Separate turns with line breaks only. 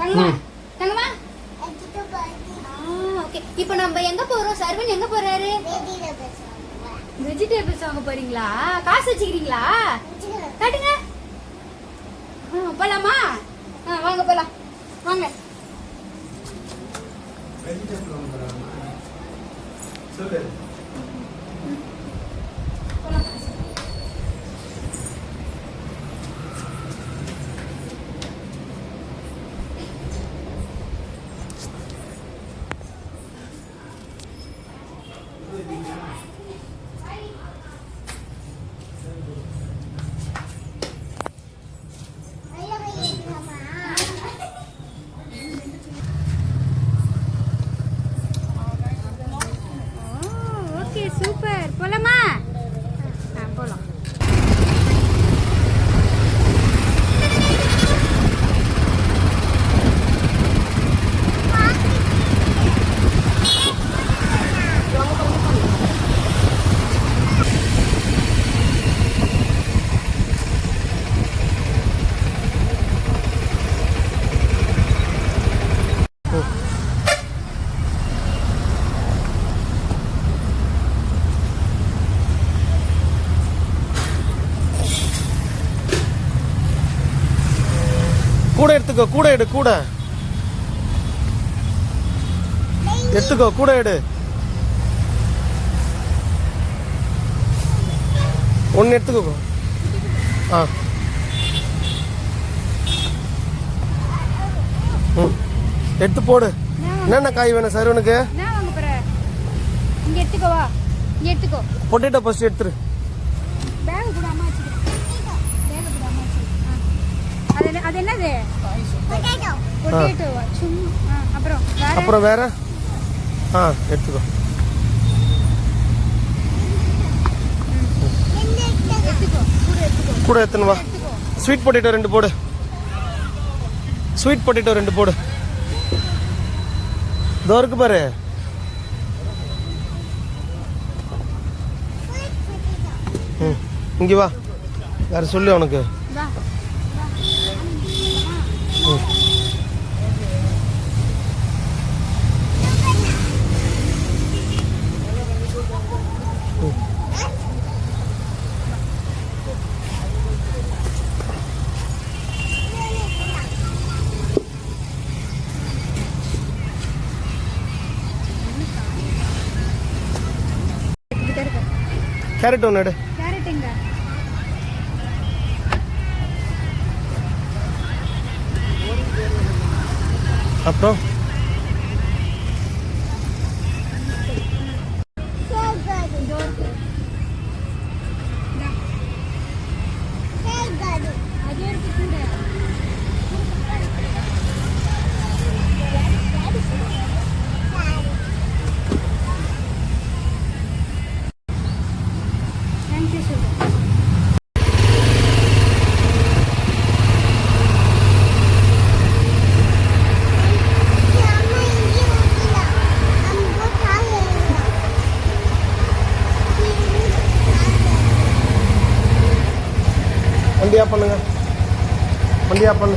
தங்கமா தங்கமா. ஓகே, இப்போ நம்ம எங்க போறோம்? சர்வன் எங்க போறாரு? வெஜிடபிள்ஸ் வாங்க போறீங்களா? காசு வச்சுக்கிறீங்களா? காட்டுங்க. போலாமா? வாங்க போலாம், வாங்க. சூப்பர், போலாமா? போலாம்.
கூட எடுத்துக்கோ, கூட எடு, கூட எடுத்துக்கோ, கூட எடு. ஒன்னு எடுத்துக்கோ. எடுத்து போடு. என்னென்ன காய் வேணும் சர்வனுக்கு?
இங்க எடுத்துக்கோவா, இங்க எடுத்துக்கோ.
பொட்டேட்டோ ஃபர்ஸ்ட் எடுத்துரு.
பேக் கூட அம்மா வச்சுக்கிறேன். பேக் கூட அம்மா வச்சுக்கிறேன். அது என்னது? பொட்டேட்டோவா? சும்மா. அப்புறம்
வேற எடுத்துக்கோ. கூட எத்தனை வா. ஸ்வீட் பொட்டேட்டோ 2 போடு. ஸ்வீட் பொட்டேட்டோ 2 போடு. இதோ இருக்கு பாரு. இங்க வா. வேற சொல்லு உனக்கு. கேரட் ஒன்று எடு.
கேரட்டுங்க.
அப்புறம் வண்டியா பண்ணுங்க, வண்டியா பண்ணு.